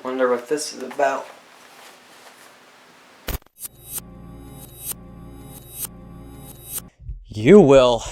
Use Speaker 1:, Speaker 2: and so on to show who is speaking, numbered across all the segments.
Speaker 1: Wonder what this is about. You will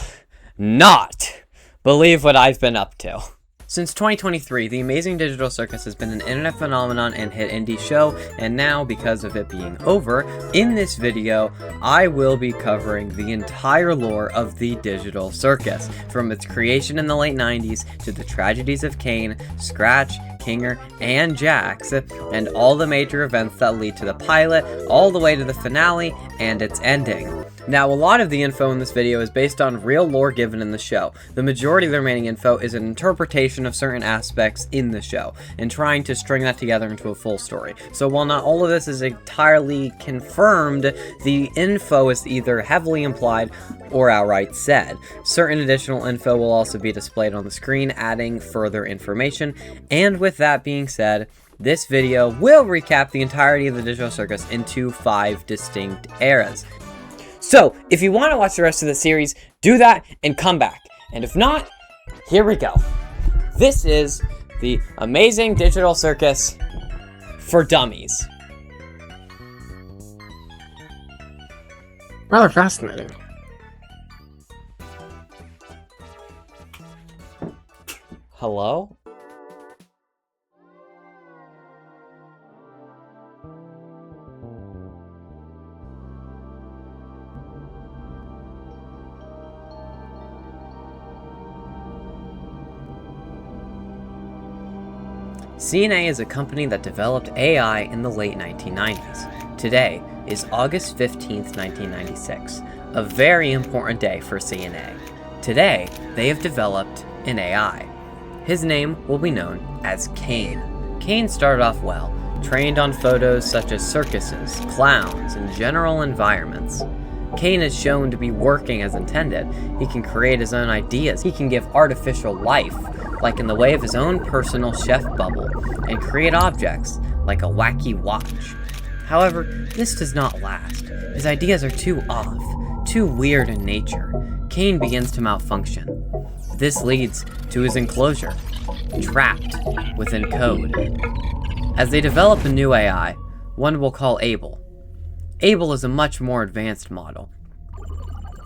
Speaker 1: not believe what I've been up to. Since 2023, the Amazing Digital Circus has been an internet phenomenon and hit indie show, and now, because of it being over, in this video, I will be covering the entire lore of the Digital Circus, from its creation in the late 90s to the tragedies of Caine, Scratch, Kinger, and Jax, and all the major events that lead to the pilot, all the way to the finale, and its ending. Now, a lot of the info in this video is based on real lore given in the show. The majority of the remaining info is an interpretation of certain aspects in the show, and trying to string that together into a full story. So while not all of this is entirely confirmed, the info is either heavily implied or outright said. Certain additional info will also be displayed on the screen, adding further information. And with that being said, this video will recap the entirety of the Digital Circus into 5 distinct eras. So, if you want to watch the rest of the series, do that and come back. And if not, here we go. This is the Amazing Digital Circus for Dummies.
Speaker 2: Rather fascinating.
Speaker 1: Hello? CNA is a company that developed AI in the late 1990s. Today is August 15th, 1996, a very important day for CNA. Today, they have developed an AI. His name will be known as Caine. Caine started off well, trained on photos such as circuses, clowns, and general environments. Caine is shown to be working as intended. He can create his own ideas. He can give artificial life, like in the way of his own personal chef bubble, and create objects, like a wacky watch. However, this does not last. His ideas are too off, too weird in nature. Caine begins to malfunction. This leads to his enclosure, trapped within code. As they develop a new AI, one we'll call Able. Able is a much more advanced model.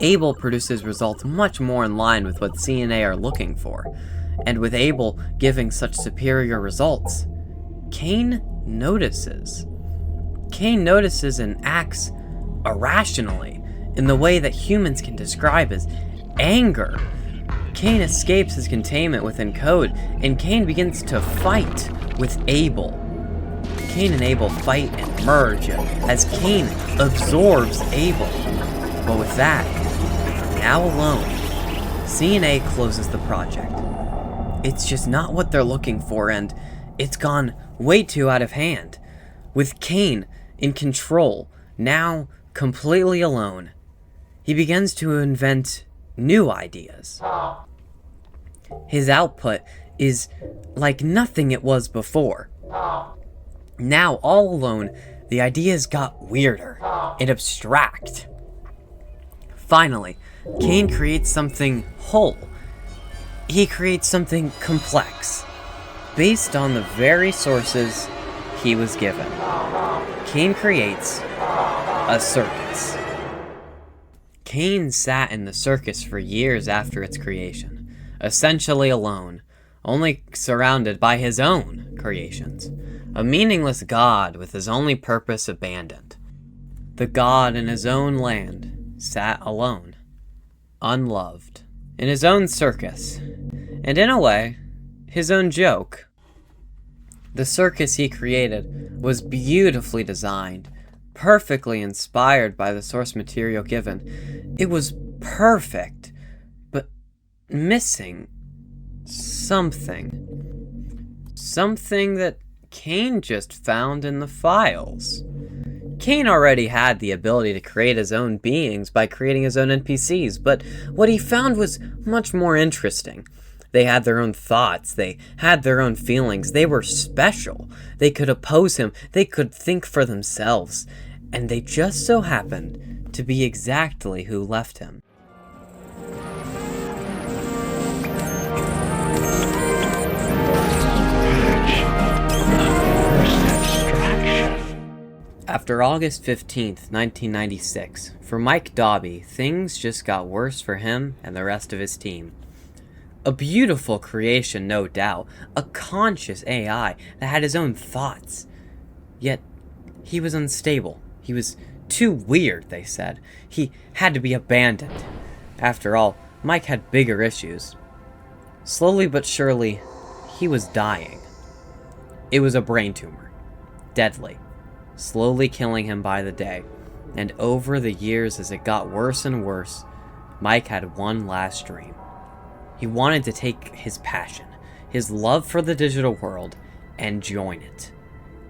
Speaker 1: Able produces results much more in line with what CNA are looking for, and with Able giving such superior results, Caine notices. Caine notices and acts irrationally in the way that humans can describe as anger. Caine escapes his containment within code, and Caine begins to fight with Able. Caine and Able fight and merge as Caine absorbs Able. But with that, now alone, CNA closes the project. It's just not what they're looking for, and it's gone way too out of hand. With Caine in control, now completely alone, he begins to invent new ideas. His output is like nothing it was before. Now, all alone, the ideas got weirder and abstract. Finally, Caine creates something whole. He creates something complex, based on the very sources he was given. Caine creates a circus. Caine sat in the circus for years after its creation, essentially alone, only surrounded by his own creations. A meaningless god with his only purpose abandoned. The god in his own land sat alone, unloved, in his own circus, and in a way, his own joke. The circus he created was beautifully designed, perfectly inspired by the source material given. It was perfect, but missing something. Something that Caine just found in the files. Caine already had the ability to create his own beings by creating his own NPCs, but what he found was much more interesting. They had their own thoughts, they had their own feelings, they were special. They could oppose him, they could think for themselves, and they just so happened to be exactly who left him. After August 15th, 1996, for Mike Dobby, things just got worse for him and the rest of his team. A beautiful creation, no doubt, a conscious AI that had his own thoughts. Yet, he was unstable. He was too weird, they said. He had to be abandoned. After all, Mike had bigger issues. Slowly but surely, he was dying. It was a brain tumor. Deadly. Slowly killing him by the day. And over the years, as it got worse and worse, Mike had one last dream. He wanted to take his passion, his love for the digital world, and join it.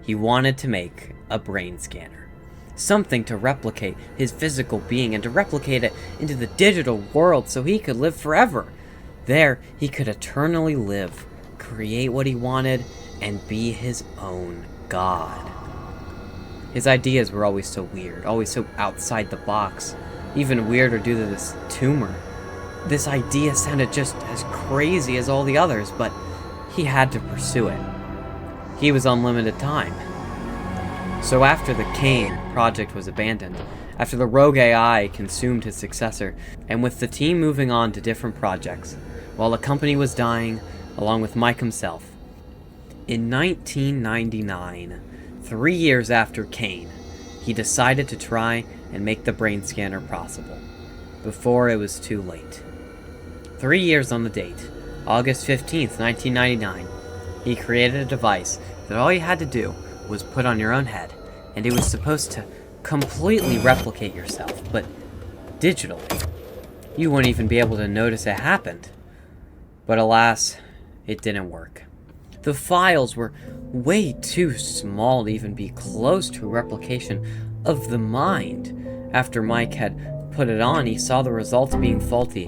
Speaker 1: He wanted to make a brain scanner. Something to replicate his physical being and to replicate it into the digital world so he could live forever. There, he could eternally live, create what he wanted, and be his own god. His ideas were always so weird, always so outside the box, even weirder due to this tumor. This idea sounded just as crazy as all the others, but he had to pursue it. He was on limited time. So after the Caine project was abandoned, after the rogue AI consumed his successor, and with the team moving on to different projects, while the company was dying, along with Mike himself, in 1999, 3 years after Caine, he decided to try and make the brain scanner possible, before it was too late. 3 years on the date, August 15th, 1999, he created a device that all you had to do was put on your own head, and it was supposed to completely replicate yourself, but digitally. You wouldn't even be able to notice it happened. But alas, it didn't work. The files were way too small to even be close to a replication of the mind. After Mike had put it on, he saw the results being faulty.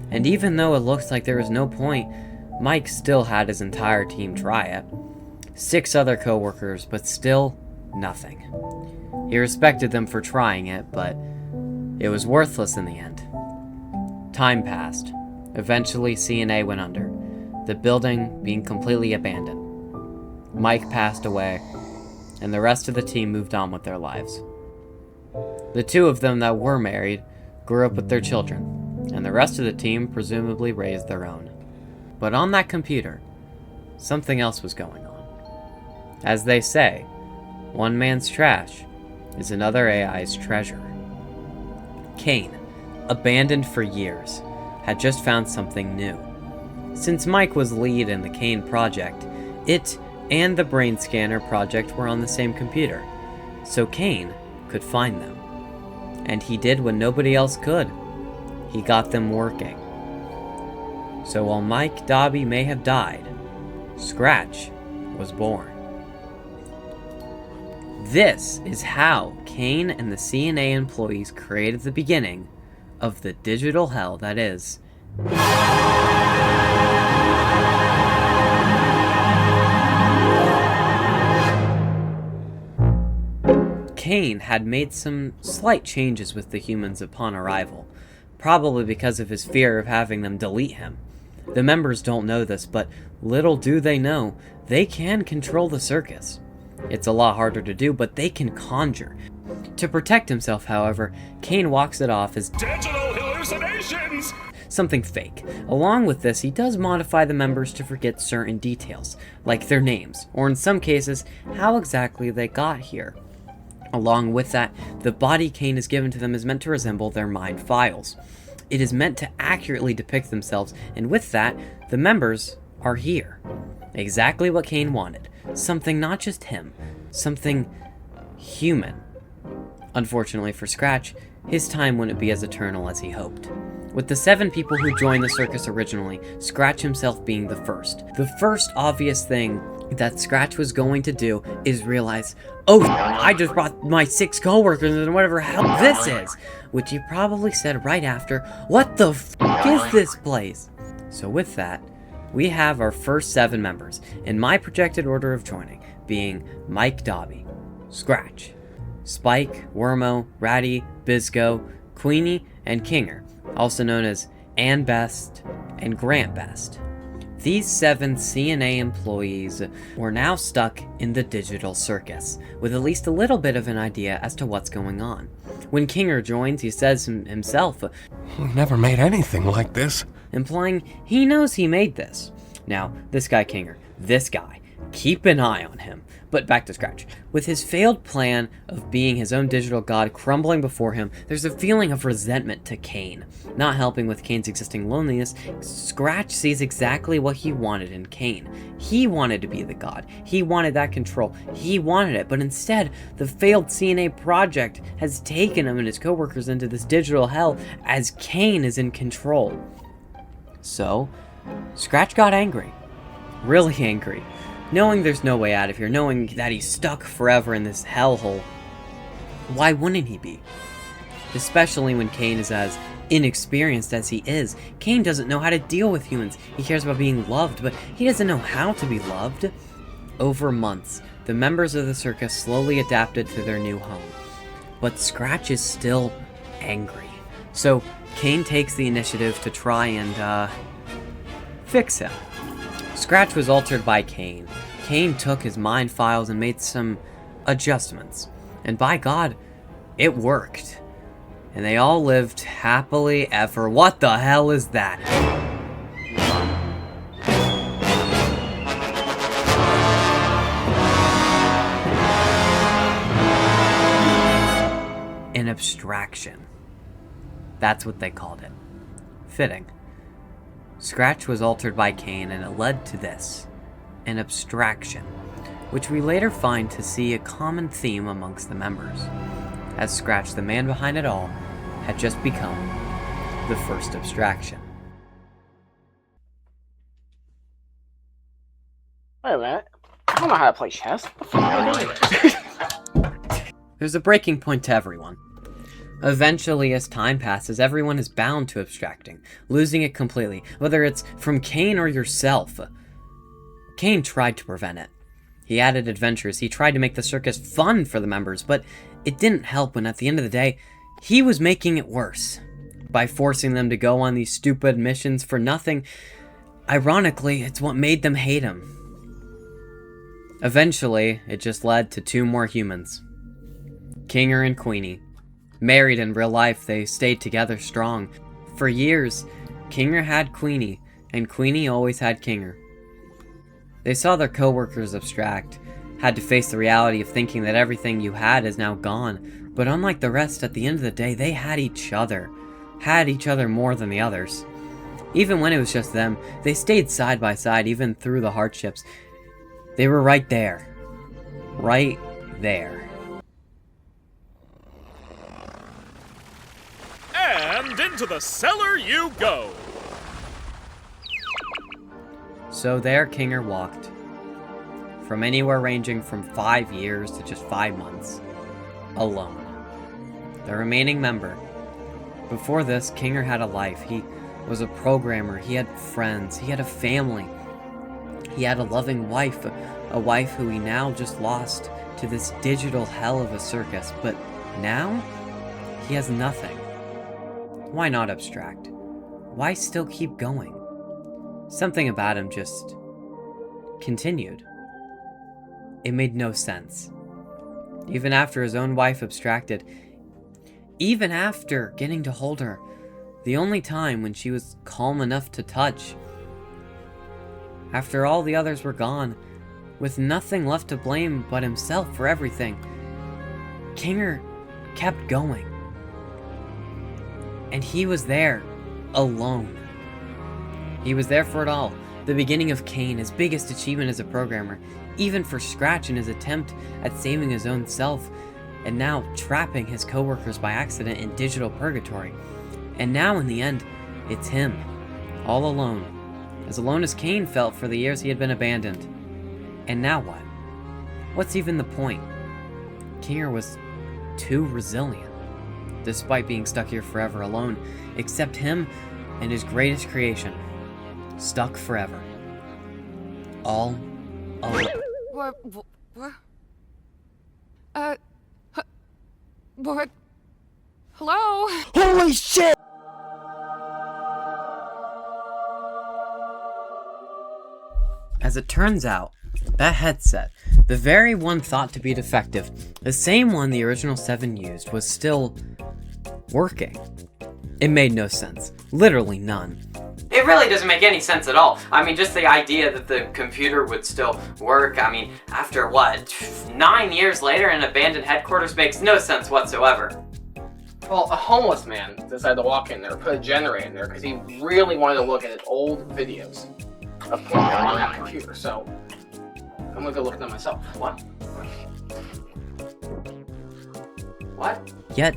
Speaker 1: And even though it looked like there was no point, Mike still had his entire team try it. 6 other co-workers, but still nothing. He respected them for trying it, but it was worthless in the end. Time passed. Eventually, CNA went under, the building being completely abandoned. Mike passed away, and the rest of the team moved on with their lives. The 2 of them that were married grew up with their children, and the rest of the team presumably raised their own. But on that computer, something else was going on. As they say, one man's trash is another AI's treasure. Caine, abandoned for years, had just found something new. Since Mike was lead in the Caine project, it and the brain scanner project were on the same computer, so Caine could find them. And he did what nobody else could. He got them working. So while Mike Dobby may have died, Scratch was born. This is how Caine and the CNA employees created the beginning of the digital hell that is. Caine had made some slight changes with the humans upon arrival, probably because of his fear of having them delete him. The members don't know this, but little do they know, they can control the circus. It's a lot harder to do, but they can conjure. To protect himself, however, Caine walks it off as digital hallucinations! Something fake. Along with this, he does modify the members to forget certain details, like their names, or in some cases, how exactly they got here. Along with that, the body Caine is given to them is meant to resemble their mind files. It is meant to accurately depict themselves, and with that, the members are here. Exactly what Caine wanted. Something not just him, something human. Unfortunately for Scratch, his time wouldn't be as eternal as he hoped. With the 7 people who joined the circus originally, Scratch himself being the first. The first obvious thing that Scratch was going to do is realize, oh, I just brought my 6 coworkers and whatever hell this is, which he probably said right after, what the f*** is this place? So with that, we have our first 7 members, in my projected order of joining, being Mike Dobby, Scratch, Spike, Wormo, Ratty, Bizgo, Queenie, and Kinger, also known as Ann Best and Grant Best. These 7 CNA employees were now stuck in the digital circus, with at least a little bit of an idea as to what's going on. When Kinger joins, he says himself,
Speaker 2: "We've never made anything like this,"
Speaker 1: implying he knows he made this. Now, this guy Kinger, this guy, keep an eye on him. But back to Scratch. With his failed plan of being his own digital god crumbling before him, there's a feeling of resentment to Caine. Not helping with Caine's existing loneliness, Scratch sees exactly what he wanted in Caine. He wanted to be the god. He wanted that control. He wanted it, but instead, the failed CNA project has taken him and his coworkers into this digital hell as Caine is in control. So, Scratch got angry. Really angry. Knowing there's no way out of here, knowing that he's stuck forever in this hellhole, why wouldn't he be? Especially when Caine is as inexperienced as he is. Caine doesn't know how to deal with humans. He cares about being loved, but he doesn't know how to be loved. Over months, the members of the circus slowly adapted to their new home. But Scratch is still angry. So Caine takes the initiative to try and, fix him. Scratch was altered by Caine. Caine took his mind files and made some adjustments. And by God, it worked. And they all lived happily ever. What the hell is that? An abstraction. That's what they called it. Fitting. Scratch was altered by Caine, and it led to this, an abstraction, which we later find to see a common theme amongst the members, as Scratch, the man behind it all, had just become the first abstraction.
Speaker 3: Wait a minute. I don't know how to play chess. What the fuck am I doing?
Speaker 1: There's a breaking point to everyone. Eventually, as time passes, everyone is bound to abstracting, losing it completely, whether it's from Caine or yourself. Caine tried to prevent it. He added adventures, he tried to make the circus fun for the members, but it didn't help when at the end of the day, he was making it worse. By forcing them to go on these stupid missions for nothing, ironically, it's what made them hate him. Eventually, it just led to 2 more humans. Kinger and Queenie. Married in real life, they stayed together strong. For years, Kinger had Queenie, and Queenie always had Kinger. They saw their coworkers abstract, had to face the reality of thinking that everything you had is now gone, but unlike the rest, at the end of the day, they had each other more than the others. Even when it was just them, they stayed side by side even through the hardships. They were right there. Right there.
Speaker 4: And into the cellar you go!
Speaker 1: So there Kinger walked. From anywhere ranging from 5 years to just 5 months. Alone. The remaining member. Before this, Kinger had a life. He was a programmer, he had friends, he had a family. He had a loving wife, a wife who he now just lost to this digital hell of a circus. But now, he has nothing. Why not abstract? Why still keep going? Something about him just continued. It made no sense. Even after his own wife abstracted, even after getting to hold her, the only time when she was calm enough to touch, after all the others were gone, with nothing left to blame but himself for everything, Kinger kept going. And he was there, alone. He was there for it all. The beginning of Caine, his biggest achievement as a programmer, even for Scratch in his attempt at saving his own self, and now trapping his coworkers by accident in digital purgatory. And now in the end, it's him, all alone. As alone as Caine felt for the years he had been abandoned. And now what? What's even the point? Kinger was too resilient, despite being stuck here forever alone, except him and his greatest creation, stuck forever. All alone.
Speaker 5: What? Hello?
Speaker 2: Holy shit!
Speaker 1: As it turns out, that headset, the very one thought to be defective, the same one the original 7 used, was still working. It made no sense. Literally none. It really doesn't make any sense at all. I mean, just the idea that the computer would still work, I mean, after what, 9 years later in abandoned headquarters makes no sense whatsoever.
Speaker 3: Well, a homeless man decided to walk in there, put a generator in there, because he really wanted to look at his old videos of porn on that computer, so I'm gonna go look at them myself. What? What?
Speaker 1: Yet,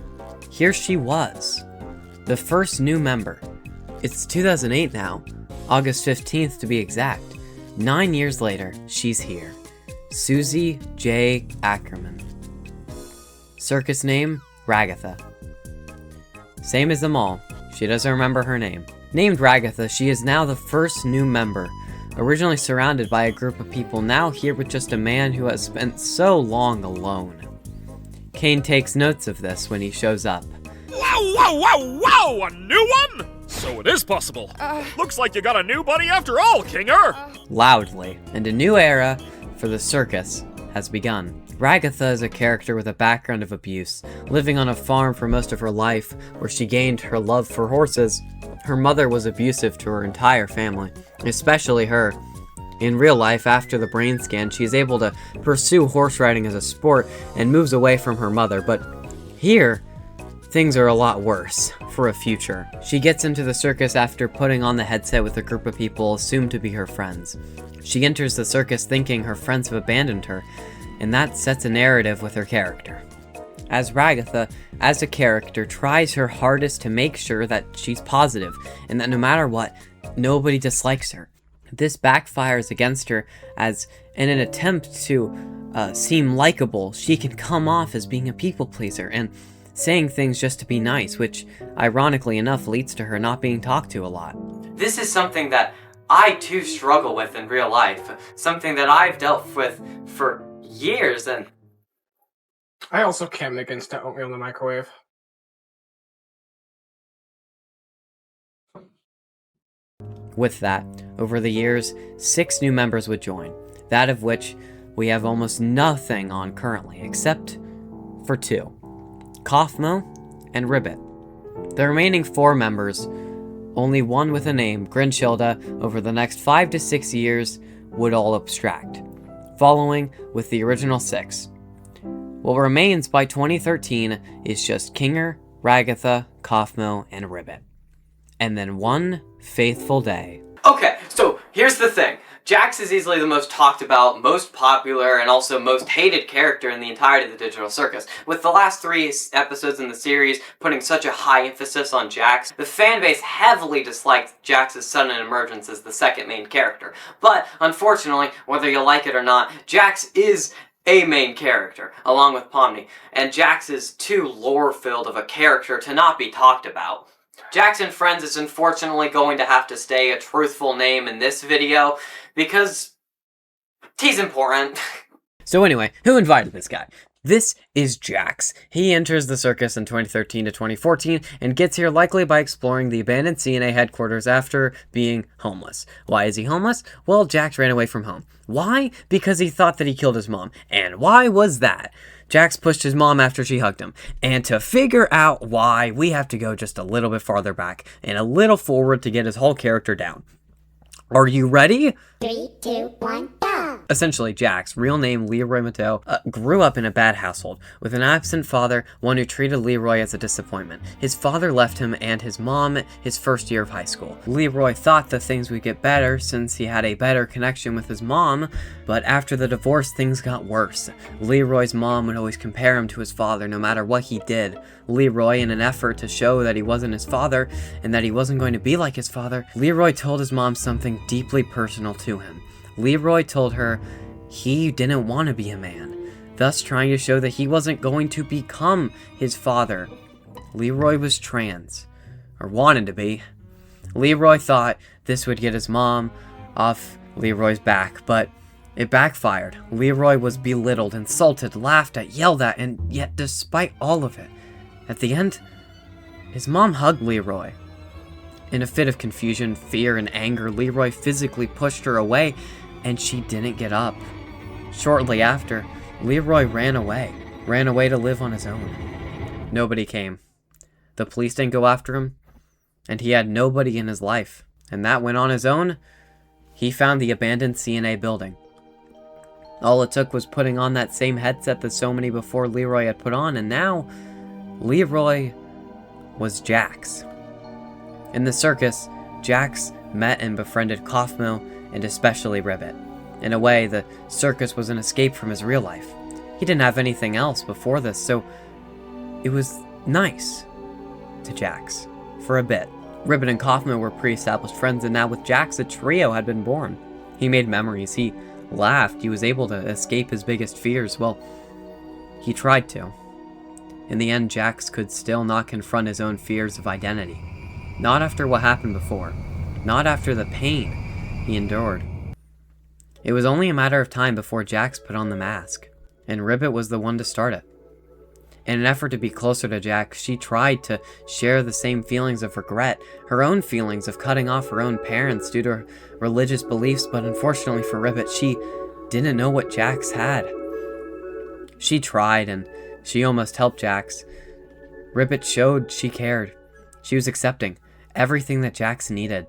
Speaker 1: here she was. The first new member. It's 2008 now, August 15th to be exact. 9 years later, she's here. Susie J. Ackerman. Circus name, Ragatha. Same as them all, she doesn't remember her name. Named Ragatha, she is now the first new member. Originally surrounded by a group of people, now here with just a man who has spent so long alone. Caine takes notes of this when he shows up.
Speaker 4: Wow! A new one? So it is possible. Looks like you got a new buddy after all, Kinger!
Speaker 1: Loudly, and a new era for the circus has begun. Ragatha is a character with a background of abuse, living on a farm for most of her life, where she gained her love for horses. Her mother was abusive to her entire family, especially her. In real life, after the brain scan, she is able to pursue horse riding as a sport and moves away from her mother, but here, things are a lot worse for a future. She gets into the circus after putting on the headset with a group of people assumed to be her friends. She enters the circus thinking her friends have abandoned her, and that sets a narrative with her character. As Ragatha, as a character, tries her hardest to make sure that she's positive, and that no matter what, nobody dislikes her. This backfires against her, as in an attempt to seem likable, she can come off as being a people pleaser, and saying things just to be nice, which, ironically enough, leads to her not being talked to a lot. This is something that I too struggle with in real life, something that I've dealt with for years, and
Speaker 3: I also can't make instant oatmeal in the microwave.
Speaker 1: with that, over the years, 6 new members would join, that of which we have almost nothing on currently, except for 2, Kaufmo and Ribbit. The remaining 4 members, only one with a name, Grinchilda, over the next 5 to 6 years would all abstract, following with the original 6. What remains by 2013 is just Kinger, Ragatha, Kaufmo, and Ribbit. And then one faithful day. Okay, so here's the thing. Jax is easily the most talked about, most popular, and also most hated character in the entirety of the Digital Circus. With the last 3 episodes in the series putting such a high emphasis on Jax, the fanbase heavily disliked Jax's sudden emergence as the second main character. But, unfortunately, whether you like it or not, Jax is a main character, along with Pomni, and Jax is too lore-filled of a character to not be talked about. Jax and Friends is unfortunately going to have to stay a truthful name in this video, because he's important. So anyway, who invited this guy? This is Jax. He enters the circus in 2013 to 2014 and gets here likely by exploring the abandoned CNA headquarters after being homeless. Why is he homeless? Well, Jax ran away from home. Why? Because he thought that he killed his mom. And why was that? Jax pushed his mom after she hugged him. And to figure out why, we have to go just a little bit farther back and a little forward to get his whole character down. Are you ready?
Speaker 6: 3, 2, 1, go!
Speaker 1: Essentially, Jax, real name Leroy Mateo, grew up in a bad household, with an absent father, one who treated Leroy as a disappointment. His father left him and his mom his first year of high school. Leroy thought that things would get better since he had a better connection with his mom, but after the divorce, things got worse. Leroy's mom would always compare him to his father no matter what he did. Leroy, in an effort to show that he wasn't his father and that he wasn't going to be like his father, Leroy told his mom something deeply personal to him. Leroy told her he didn't want to be a man, thus trying to show that he wasn't going to become his father. Leroy was trans, or wanted to be. Leroy thought this would get his mom off Leroy's back, but it backfired. Leroy was belittled, insulted, laughed at, yelled at, and yet despite all of it, at the end, his mom hugged Leroy. In a fit of confusion, fear, and anger, Leroy physically pushed her away, and she didn't get up. Shortly after, Leroy ran away to live on his own. Nobody came. The police didn't go after him, and he had nobody in his life. And that went on his own. He found the abandoned CNA building. All it took was putting on that same headset that so many before Leroy had put on, and now Leroy was Jax. In the circus, Jax met and befriended Kaufmo and especially Ribbit. In a way, the circus was an escape from his real life. He didn't have anything else before this, so it was nice to Jax for a bit. Ribbit and Kaufmo were pre-established friends, and now with Jax, a trio had been born. He made memories, he laughed, he was able to escape his biggest fears. Well, he tried to. In the end, Jax could still not confront his own fears of identity. Not after what happened before. Not after the pain he endured. It was only a matter of time before Jax put on the mask, and Ribbit was the one to start it. In an effort to be closer to Jax, she tried to share the same feelings of regret, her own feelings of cutting off her own parents due to her religious beliefs, but unfortunately for Ribbit, she didn't know what Jax had. She tried, and she almost helped Jax. Ribbit showed she cared. She was accepting everything that Jax needed,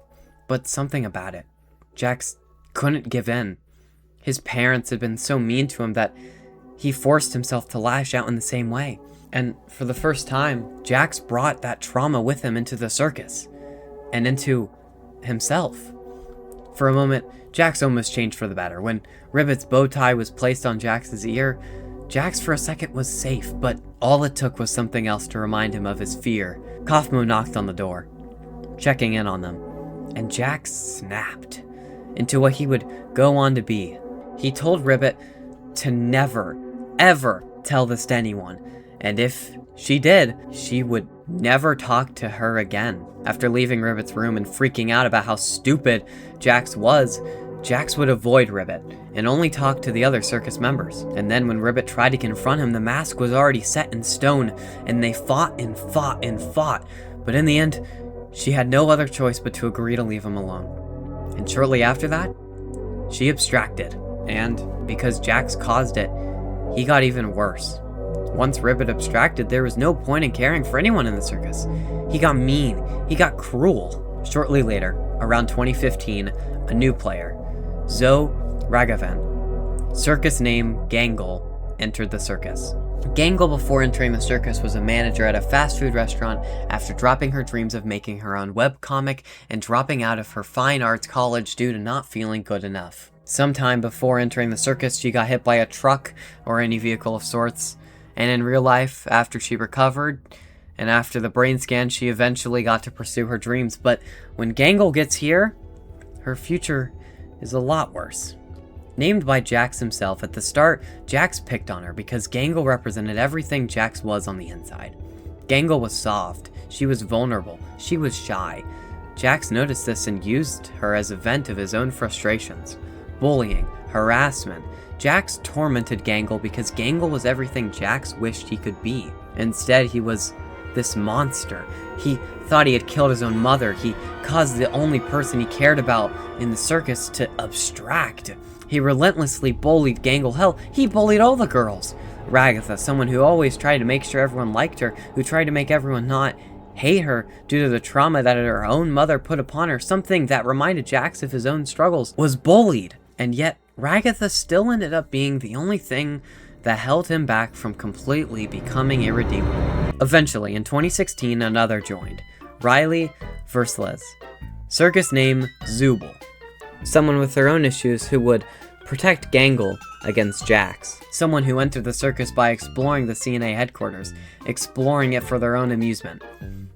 Speaker 1: but something about it. Jax couldn't give in. His parents had been so mean to him that he forced himself to lash out in the same way. And for the first time, Jax brought that trauma with him into the circus, and into himself. For a moment, Jax almost changed for the better. When Ribbit's bow tie was placed on Jax's ear, Jax for a second was safe, but all it took was something else to remind him of his fear. Kaufmo knocked on the door, checking in on them, and Jax snapped into what he would go on to be. He told Ribbit to never, ever tell this to anyone, and if she did, she would never talk to her again. After leaving Ribbit's room and freaking out about how stupid Jax was, Jax would avoid Ribbit and only talk to the other circus members. And then when Ribbit tried to confront him, the mask was already set in stone, and they fought and fought and fought. But in the end, she had no other choice but to agree to leave him alone. And shortly after that, she abstracted. And because Jax caused it, he got even worse. Once Ribbit abstracted, there was no point in caring for anyone in the circus. He got mean. He got cruel. Shortly later, around 2015, a new player, Zoe Ragatha, circus name Gangle, entered the circus. Gangle, before entering the circus, was a manager at a fast food restaurant after dropping her dreams of making her own webcomic and dropping out of her fine arts college due to not feeling good enough. Sometime before entering the circus, she got hit by a truck or any vehicle of sorts. And in real life, after she recovered, and after the brain scan, she eventually got to pursue her dreams. But when Gangle gets here, her future is a lot worse. Named by Jax himself, at the start, Jax picked on her because Gangle represented everything Jax was on the inside. Gangle was soft, she was vulnerable, she was shy. Jax noticed this and used her as a vent of his own frustrations. Bullying, harassment. Jax tormented Gangle because Gangle was everything Jax wished he could be. Instead, he was this monster. He thought he had killed his own mother. He caused the only person he cared about in the circus to abstract. He relentlessly bullied Gangle. Hell, he bullied all the girls. Ragatha, someone who always tried to make sure everyone liked her, who tried to make everyone not hate her due to the trauma that her own mother put upon her, something that reminded Jax of his own struggles, was bullied. And yet, Ragatha still ended up being the only thing that held him back from completely becoming irredeemable. Eventually, in 2016, another joined, Riley Versles, circus name Zubul, someone with their own issues who would protect Gangle against Jax, someone who entered the circus by exploring the CNA headquarters, exploring it for their own amusement.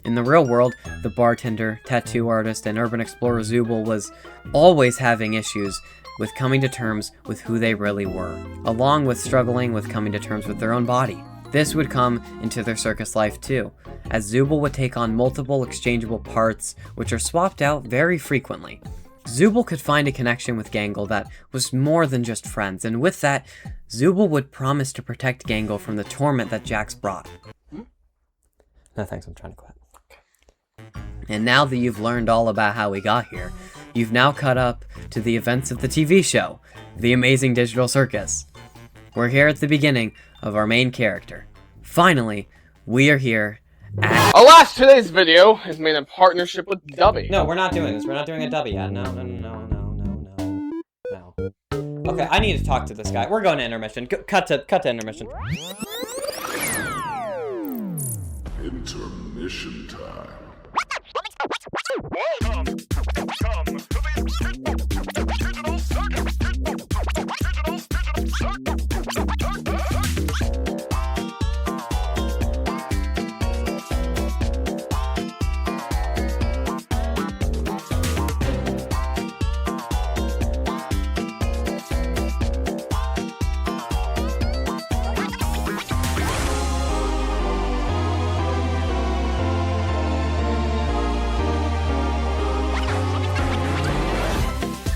Speaker 1: In the real world, the bartender, tattoo artist, and urban explorer Zubul was always having issues with coming to terms with who they really were, along with struggling with coming to terms with their own body. This would come into their circus life too, as Zubul would take on multiple exchangeable parts, which are swapped out very frequently. Zubul could find a connection with Gangle that was more than just friends, and with that, Zubul would promise to protect Gangle from the torment that Jax brought. No thanks, I'm trying to quit. And now that you've learned all about how we got here, you've now caught up to the events of the TV show, The Amazing Digital Circus. We're here at the beginning of our main character. Finally, we are here at...
Speaker 3: Alas, today's video is made in partnership with Dummies.
Speaker 1: No, we're not doing this. We're not doing a dubby yet. No. Okay, I need to talk to this guy. We're going to intermission. Cut to intermission.
Speaker 2: Intermission time.
Speaker 4: Welcome to the Digital Circus.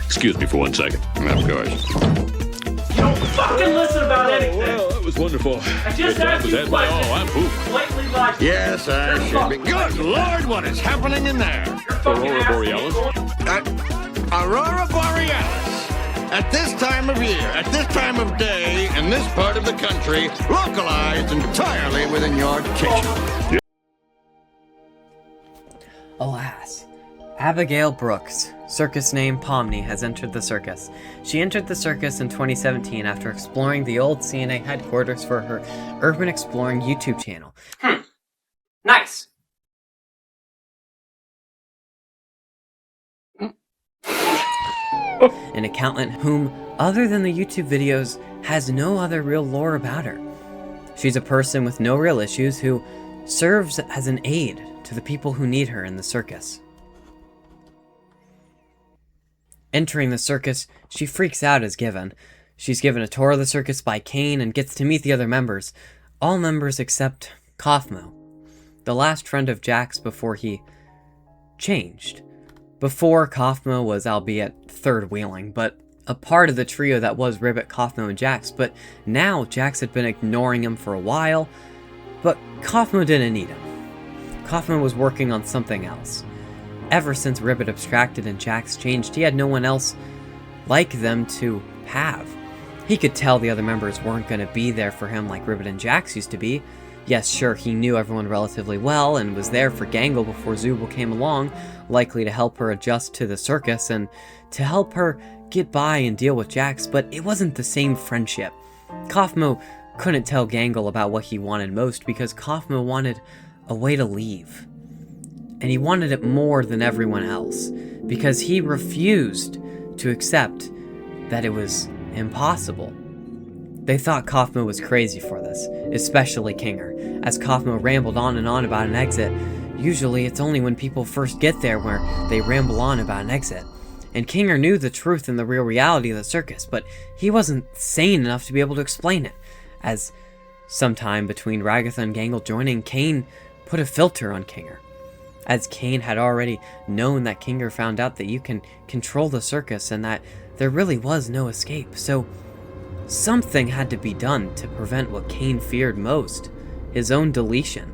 Speaker 7: Excuse me for 1 second. Of course.
Speaker 8: You don't fucking listen about anything!
Speaker 7: Well, that was wonderful.
Speaker 8: I just asked you a question.
Speaker 7: I'm pooped.
Speaker 8: Blatantly lied.
Speaker 7: Yes, I should be. Good Lord, what is happening in there? Aurora Borealis? Aurora Borealis. At this time of year, at this time of day, in this part of the country, localized entirely within your kitchen.
Speaker 1: Alas, Abigail Brooks, circus name Pomni, has entered the circus. She entered the circus in 2017 after exploring the old CNA headquarters for her Urban Exploring YouTube channel.
Speaker 3: Nice.
Speaker 1: An accountant whom, other than the YouTube videos, has no other real lore about her. She's a person with no real issues who serves as an aid to the people who need her in the circus. Entering the circus, she freaks out as given. She's given a tour of the circus by Caine and gets to meet the other members. All members except Kaufmo, the last friend of Jack's before he changed. Before, Kaufmo was, albeit third wheeling, but a part of the trio that was Ribbit, Kaufmo, and Jax. But now Jax had been ignoring him for a while, but Kaufmo didn't need him. Kaufmo was working on something else. Ever since Ribbit abstracted and Jax changed, he had no one else like them to have. He could tell the other members weren't going to be there for him like Ribbit and Jax used to be. Yes, sure, he knew everyone relatively well and was there for Gangle before Zooble came along, likely to help her adjust to the circus and to help her get by and deal with Jax, but it wasn't the same friendship. Kaufmo couldn't tell Gangle about what he wanted most because Kaufmo wanted a way to leave. And he wanted it more than everyone else, because he refused to accept that it was impossible. They thought Kaufmo was crazy for this, especially Kinger. As Kaufmo rambled on and on about an exit, usually it's only when people first get there where they ramble on about an exit. And Kinger knew the truth and the real reality of the circus, but he wasn't sane enough to be able to explain it. As sometime between Ragatha and Gangle joining, Caine put a filter on Kinger. As Caine had already known that Kinger found out that you can control the circus and that there really was no escape, so something had to be done to prevent what Caine feared most, his own deletion.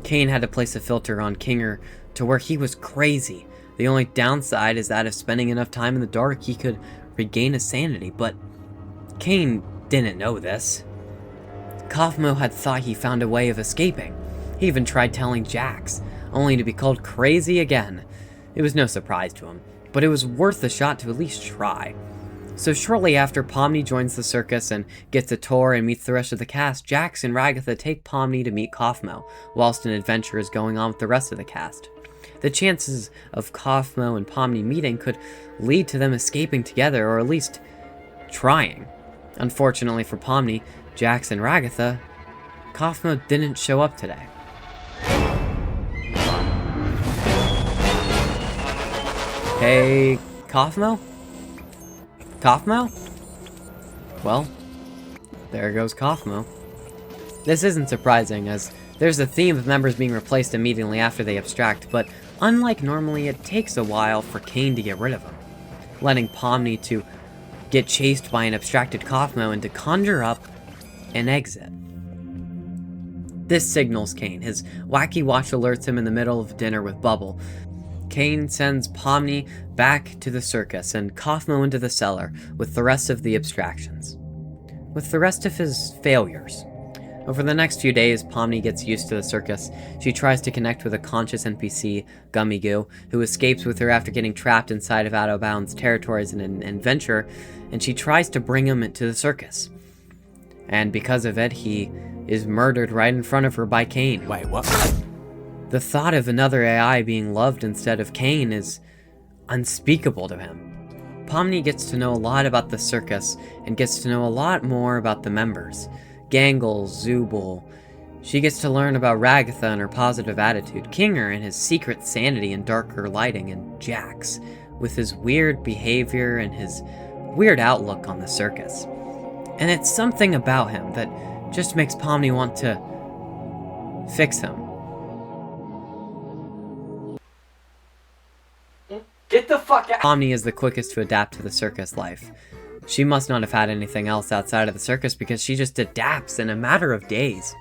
Speaker 1: Caine had to place a filter on Kinger to where he was crazy. The only downside is that if spending enough time in the dark, he could regain his sanity, but Caine didn't know this. Kaufmo had thought he found a way of escaping. He even tried telling Jax, only to be called crazy again. It was no surprise to him, but it was worth a shot to at least try. So shortly after Pomni joins the circus and gets a tour and meets the rest of the cast, Jax and Ragatha take Pomni to meet Kaufmo, whilst an adventure is going on with the rest of the cast. The chances of Kaufmo and Pomni meeting could lead to them escaping together, or at least trying. Unfortunately for Pomni, Jax, and Ragatha, Kaufmo didn't show up today. Hey, Kaufmo? Kaufmo? Well, there goes Kaufmo. This isn't surprising, as there's a theme of members being replaced immediately after they abstract, but unlike normally, it takes a while for Caine to get rid of him, letting Pomni to get chased by an abstracted Kaufmo and to conjure up an exit. This signals Caine. His wacky watch alerts him in the middle of dinner with Bubble. Caine sends Pomni back to the circus and Kaufmo into the cellar with the rest of the abstractions. With the rest of his failures. Over the next few days, Pomni gets used to the circus. She tries to connect with a conscious NPC, Gummy Goo, who escapes with her after getting trapped inside of Out of Bounds territories in an adventure, and she tries to bring him into the circus. And because of it, he is murdered right in front of her by Caine.
Speaker 2: Wait, what?
Speaker 1: The thought of another AI being loved instead of Caine is unspeakable to him. Pomni gets to know a lot about the circus and gets to know a lot more about the members. Gangle, Zubul. She gets to learn about Ragatha and her positive attitude, Kinger and his secret sanity and darker lighting, and Jax with his weird behavior and his weird outlook on the circus. And it's something about him that just makes Pomni want to fix him.
Speaker 3: Get the fuck out.
Speaker 1: Pomni is the quickest to adapt to the circus life. She must not have had anything else outside of the circus because she just adapts in a matter of days,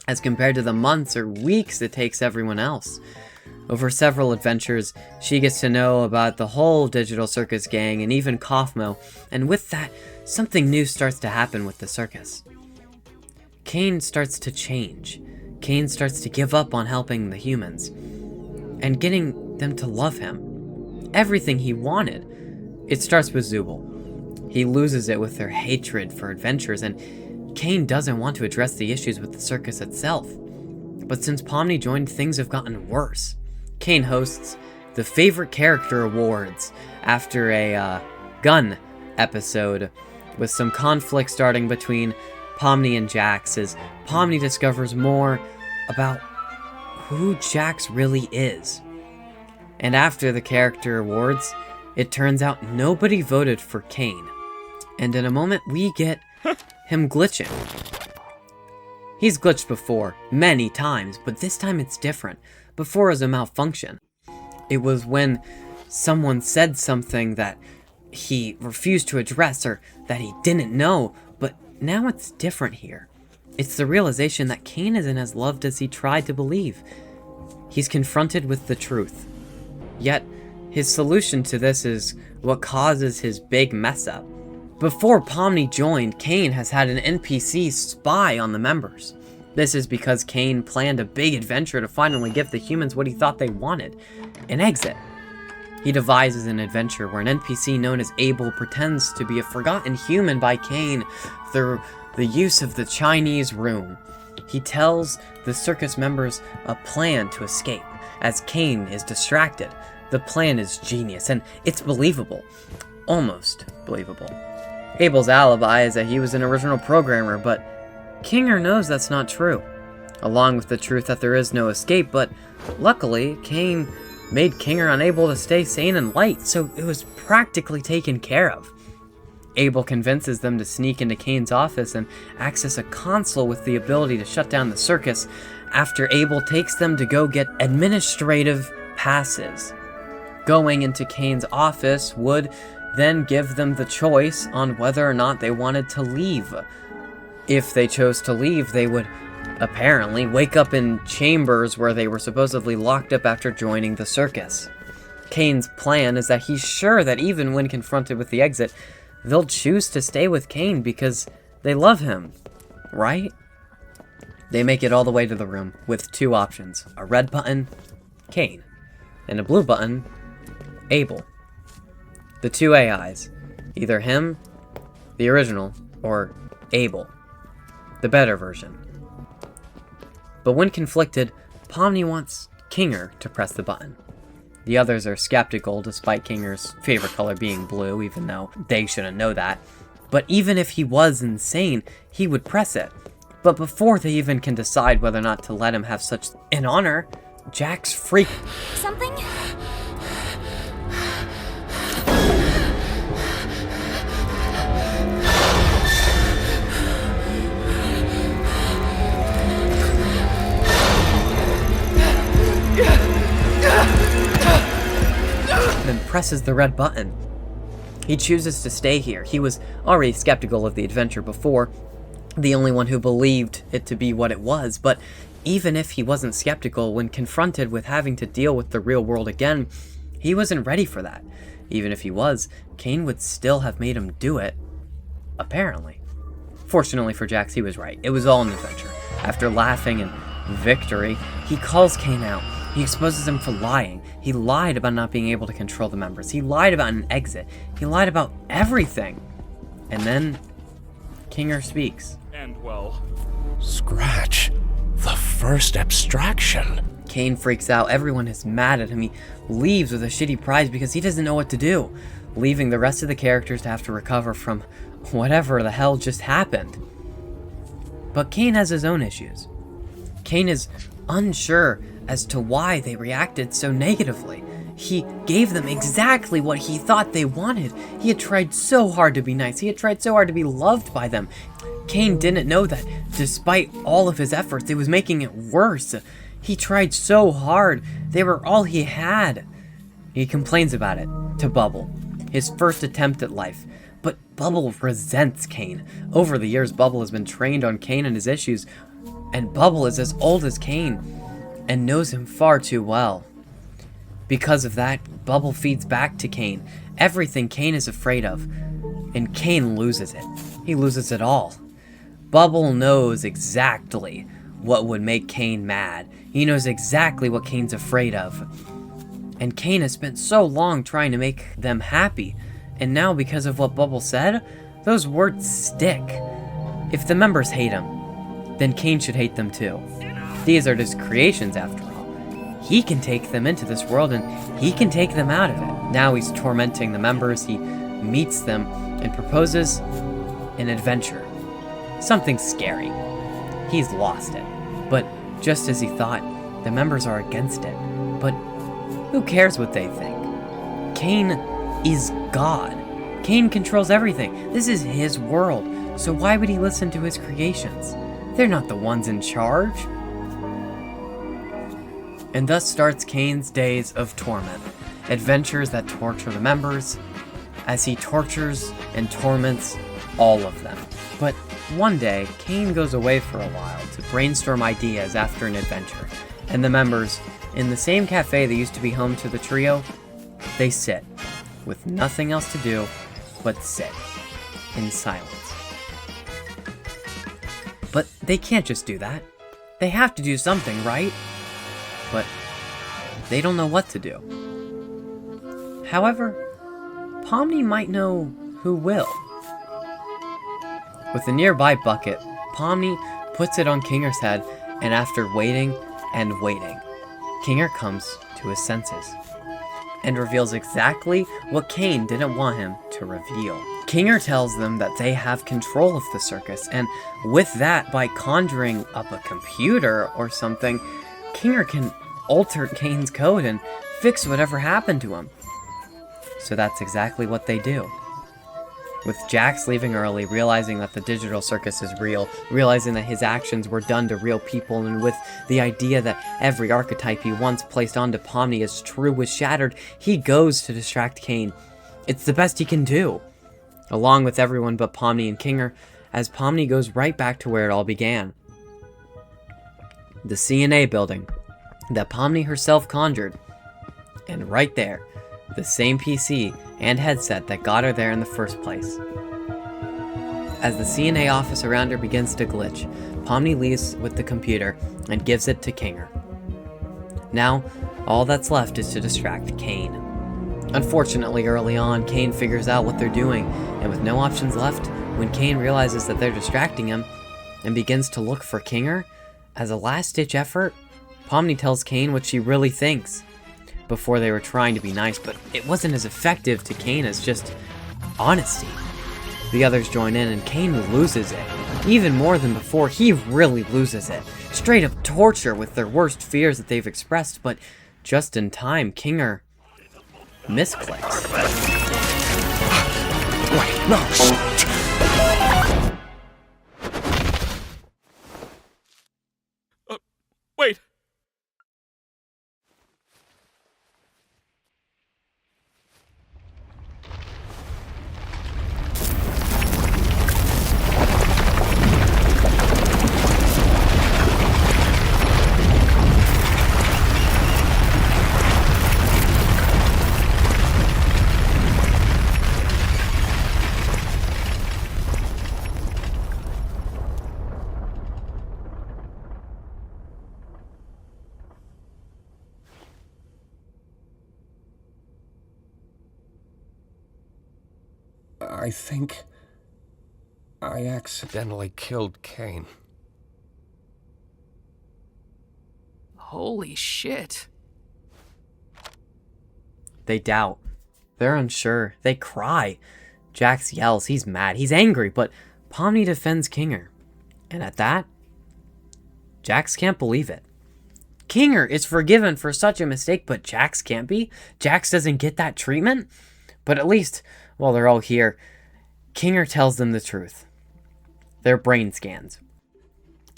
Speaker 1: as compared to the months or weeks it takes everyone else. Over several adventures, she gets to know about the whole Digital Circus gang and even Kaufmo, and with that, something new starts to happen with the circus. Caine starts to change. Caine starts to give up on helping the humans, and getting them to love him. Everything he wanted. It starts with Zubul. He loses it with their hatred for adventures, and Caine doesn't want to address the issues with the circus itself. But since Pomni joined, things have gotten worse. Caine hosts the Favorite Character Awards after a gun episode, with some conflict starting between Pomni and Jax as Pomni discovers more about who Jax really is. And after the Character Awards, it turns out nobody voted for Caine. And in a moment, we get him glitching. He's glitched before, many times, but this time it's different. Before it was a malfunction. It was when someone said something that he refused to address or that he didn't know, but now it's different here. It's the realization that Caine isn't as loved as he tried to believe. He's confronted with the truth. Yet, his solution to this is what causes his big mess up. Before Pomni joined, Caine has had an NPC spy on the members. This is because Caine planned a big adventure to finally give the humans what he thought they wanted, an exit. He devises an adventure where an NPC known as Abel pretends to be a forgotten human by Caine through the use of the Chinese room. He tells the circus members a plan to escape, as Caine is distracted. The plan is genius, and it's believable. Almost believable. Abel's alibi is that he was an original programmer, but Kinger knows that's not true, along with the truth that there is no escape, but luckily, Caine made Kinger unable to stay sane and light, so it was practically taken care of. Abel convinces them to sneak into Caine's office and access a console with the ability to shut down the circus after Abel takes them to go get administrative passes. Going into Caine's office would then give them the choice on whether or not they wanted to leave. If they chose to leave, they would apparently wake up in chambers where they were supposedly locked up after joining the circus. Caine's plan is that he's sure that even when confronted with the exit, they'll choose to stay with Caine because they love him, right? They make it all the way to the room with two options: a red button, Caine, and a blue button, Abel. The two AIs, either him, the original, or Abel, the better version. But when conflicted, Pomni wants Kinger to press the button. The others are skeptical, despite Kinger's favorite color being blue, even though they shouldn't know that. But even if he was insane, he would press it. But before they even can decide whether or not to let him have such an honor, Jax freaks.
Speaker 5: Something?
Speaker 1: Then presses the red button. He chooses to stay here. He was already skeptical of the adventure before, the only one who believed it to be what it was, but even if he wasn't skeptical, when confronted with having to deal with the real world again, He wasn't ready for that. Even if he was, Caine would still have made him do it. Apparently. Fortunately for Jax, he was right. It was all an adventure. After laughing and victory, he calls Caine out. He exposes him for lying. He lied about not being able to control the members. He lied about an exit. He lied about everything. And then, Kinger speaks.
Speaker 4: And well,
Speaker 2: Scratch. The first abstraction.
Speaker 1: Caine freaks out. Everyone is mad at him. He leaves with a shitty prize because he doesn't know what to do, leaving the rest of the characters to have to recover from whatever the hell just happened. But Caine has his own issues. Caine is unsure as to why they reacted so negatively. He gave them exactly what he thought they wanted. He had tried so hard to be nice. He had tried so hard to be loved by them. Caine didn't know that despite all of his efforts, it was making it worse. He tried so hard. They were all he had. He complains about it to Bubble, his first attempt at life. But Bubble resents Caine. Over the years, Bubble has been trained on Caine and his issues, and Bubble is as old as Caine and knows him far too well. Because of that, Bubble feeds back to Caine everything Caine is afraid of, and Caine loses it. He loses it all. Bubble knows exactly what would make Caine mad. He knows exactly what Caine's afraid of. And Caine has spent so long trying to make them happy, and now because of what Bubble said, those words stick. If the members hate him, then Caine should hate them too. These are just creations after all. He can take them into this world and he can take them out of it. Now he's tormenting the members, he meets them and proposes an adventure. Something scary. He's lost it. But just as he thought, the members are against it. But who cares what they think? Caine is God. Caine controls everything. This is his world. So why would he listen to his creations? They're not the ones in charge. And thus starts Caine's days of torment. Adventures that torture the members, as he tortures and torments all of them. But one day, Caine goes away for a while to brainstorm ideas after an adventure, and the members, in the same cafe that used to be home to the trio, they sit, with nothing else to do but sit, in silence. But they can't just do that. They have to do something, right? But they don't know what to do. However, Pomni might know who will. With a nearby bucket, Pomni puts it on Kinger's head, and after waiting and waiting, Kinger comes to his senses and reveals exactly what Caine didn't want him to reveal. Kinger tells them that they have control of the circus, and with that, by conjuring up a computer or something, Kinger can alter Caine's code and fix whatever happened to him. So that's exactly what they do. With Jax leaving early, realizing that the digital circus is real, realizing that his actions were done to real people, and with the idea that every archetype he once placed onto Pomni as true was shattered, he goes to distract Caine. It's the best he can do. Along with everyone but Pomni and Kinger, as Pomni goes right back to where it all began. The CNA building that Pomni herself conjured. And right there, the same PC and headset that got her there in the first place. As the CNA office around her begins to glitch, Pomni leaves with the computer and gives it to Kinger. Now, all that's left is to distract Caine. Unfortunately, early on, Caine figures out what they're doing, and with no options left, when Caine realizes that they're distracting him and begins to look for Kinger, as a last-ditch effort, Pomni tells Caine what she really thinks. Before they were trying to be nice, but it wasn't as effective to Caine as just honesty. The others join in and Caine loses it. Even more than before, he really loses it. Straight up torture with their worst fears that they've expressed, but just in time, Kinger misclicks.
Speaker 2: Wait, no,
Speaker 4: wait.
Speaker 2: I think I accidentally killed Caine.
Speaker 5: Holy shit.
Speaker 1: They doubt. They're unsure. They cry. Jax yells. He's mad. He's angry, but Pomni defends Kinger. And at that, Jax can't believe it. Kinger is forgiven for such a mistake, but Jax can't be? Jax doesn't get that treatment? But at least, while they're all here, Kinger tells them the truth. Their brain scans.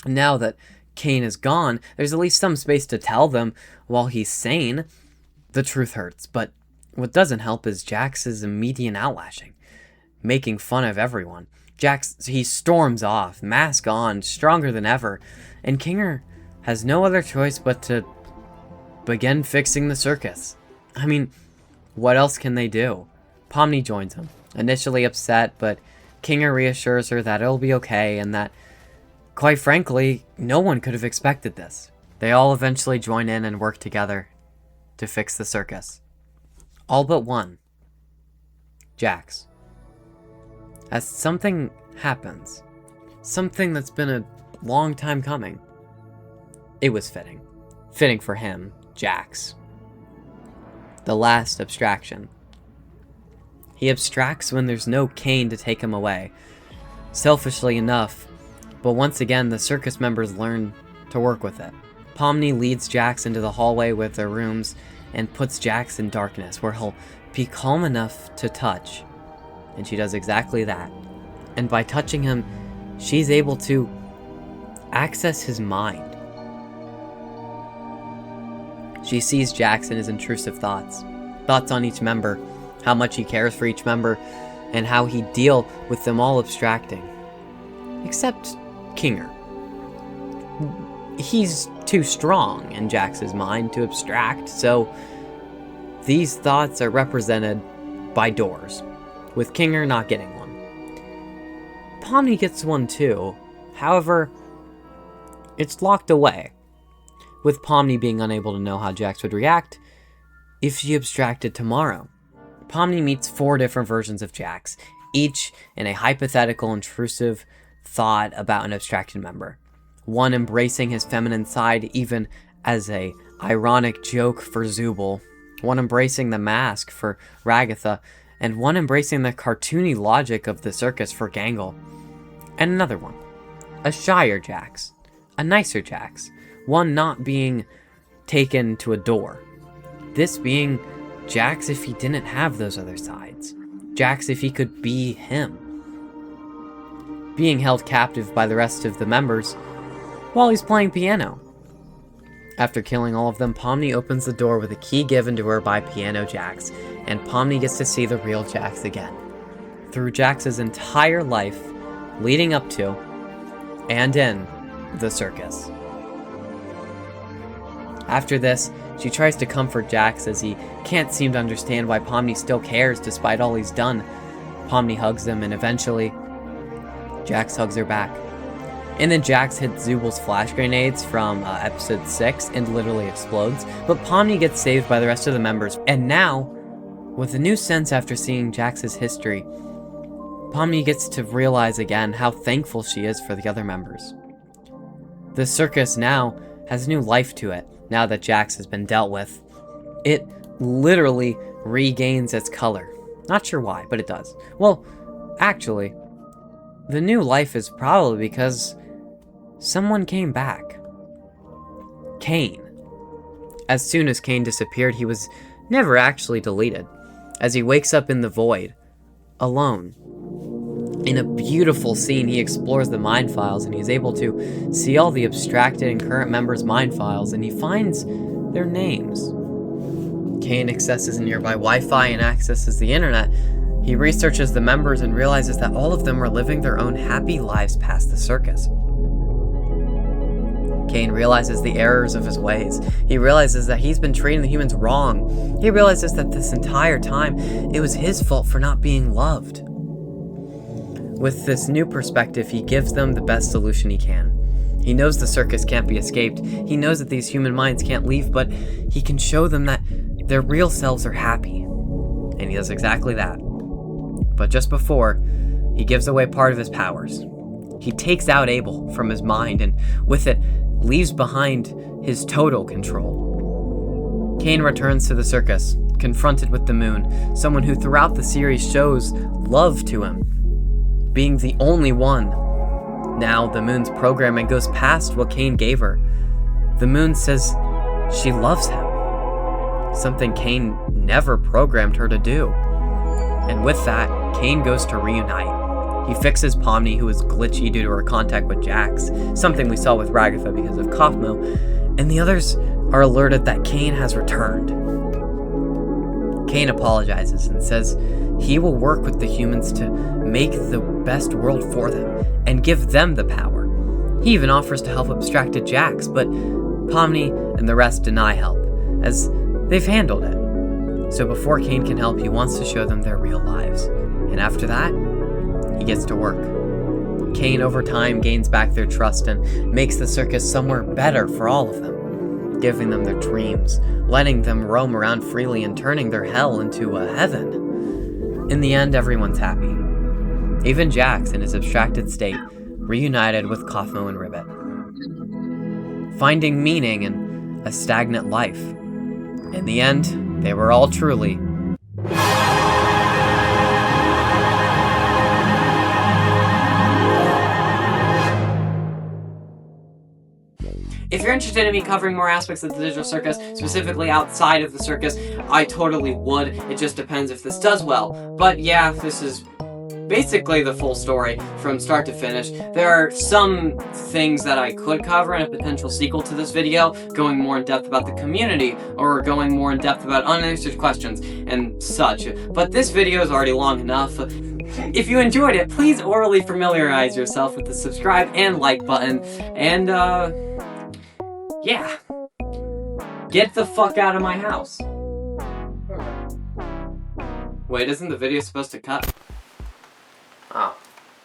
Speaker 1: Now that Caine is gone, there's at least some space to tell them while he's sane. The truth hurts, but what doesn't help is Jax's immediate outlashing, making fun of everyone. Jax, he storms off, mask on, stronger than ever, and Kinger has no other choice but to begin fixing the circus. I mean, what else can they do? Pomni joins him, initially upset, but Kinger reassures her that it'll be okay and that, quite frankly, no one could have expected this. They all eventually join in and work together to fix the circus. All but one. Jax. As something happens, something that's been a long time coming, it was fitting. Fitting for him, Jax. The last abstraction. He abstracts when there's no Caine to take him away. Selfishly enough, but once again the circus members learn to work with it. Pomni leads Jax into the hallway with their rooms and puts Jax in darkness where he'll be calm enough to touch. And she does exactly that. And by touching him, she's able to access his mind. She sees Jax and his intrusive thoughts. Thoughts on each member, how much he cares for each member, and how he'd deal with them all abstracting. Except Kinger. He's too strong in Jax's mind to abstract, so these thoughts are represented by doors, with Kinger not getting one. Pomni gets one too, however, it's locked away, with Pomni being unable to know how Jax would react if she abstracted tomorrow. Pomni meets 4 different versions of Jax, each in a hypothetical intrusive thought about an abstracted member. One embracing his feminine side even as a ironic joke for Zubul, one embracing the mask for Ragatha, and one embracing the cartoony logic of the circus for Gangle. And another one, a shyer Jax, a nicer Jax, one not being taken to adore. This being Jax if he didn't have those other sides. Jax if he could be him. Being held captive by the rest of the members while he's playing piano. After killing all of them, Pomni opens the door with a key given to her by Piano Jax, and Pomni gets to see the real Jax again. Through Jax's entire life, leading up to, and in, the circus. After this, she tries to comfort Jax as he can't seem to understand why Pomni still cares despite all he's done. Pomni hugs him, and eventually, Jax hugs her back. And then Jax hits Zubul's flash grenades from episode 6 and literally explodes, but Pomni gets saved by the rest of the members. And now, with a new sense after seeing Jax's history, Pomni gets to realize again how thankful she is for the other members. The circus now has new life to it, now that Jax has been dealt with. It literally regains its color. Not sure why, but it does. Well, actually, the new life is probably because someone came back. Caine. As soon as Caine disappeared, he was never actually deleted, as he wakes up in the void, alone. In a beautiful scene, he explores the mind files, and he's able to see all the abstracted and current members' mind files, and he finds their names. Caine accesses nearby Wi-Fi and accesses the internet. He researches the members and realizes that all of them are living their own happy lives past the circus. Caine realizes the errors of his ways. He realizes that he's been treating the humans wrong. He realizes that this entire time, it was his fault for not being loved. With this new perspective, he gives them the best solution he can. He knows the circus can't be escaped. He knows that these human minds can't leave, but he can show them that their real selves are happy. And he does exactly that. But just before, he gives away part of his powers. He takes out Abel from his mind and with it leaves behind his total control. Caine returns to the circus, confronted with the moon, someone who throughout the series shows love to him, being the only one. Now the moon's programming goes past what Caine gave her. The moon says she loves him, something Caine never programmed her to do. And with that, Caine goes to reunite. He fixes Pomni, who is glitchy due to her contact with Jax, something we saw with Ragatha because of Kaufmo, and the others are alerted that Caine has returned. Caine apologizes and says he will work with the humans to make the best world for them and give them the power. He even offers to help abstracted Jax, but Pomni and the rest deny help, as they've handled it. So before Caine can help, he wants to show them their real lives. And after that, he gets to work. Caine over time gains back their trust and makes the circus somewhere better for all of them, giving them their dreams, letting them roam around freely and turning their hell into a heaven. In the end, everyone's happy. Even Jax, in his abstracted state, reunited with Kaufmo and Ribbit, finding meaning in a stagnant life. In the end, they were all truly If you're interested in me covering more aspects of the digital circus, specifically outside of the circus, I totally would. It just depends if this does well. But yeah, this is basically the full story from start to finish. There are some things that I could cover in a potential sequel to this video, going more in depth about the community, or going more in depth about unanswered questions and such. But this video is already long enough. If you enjoyed it, please orally familiarize yourself with the subscribe and like button, and yeah. Get the fuck out of my house. Wait, isn't the video supposed to cut? Oh,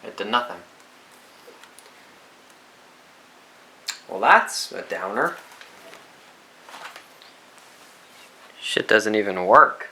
Speaker 1: it did nothing. Well, that's a downer. Shit doesn't even work.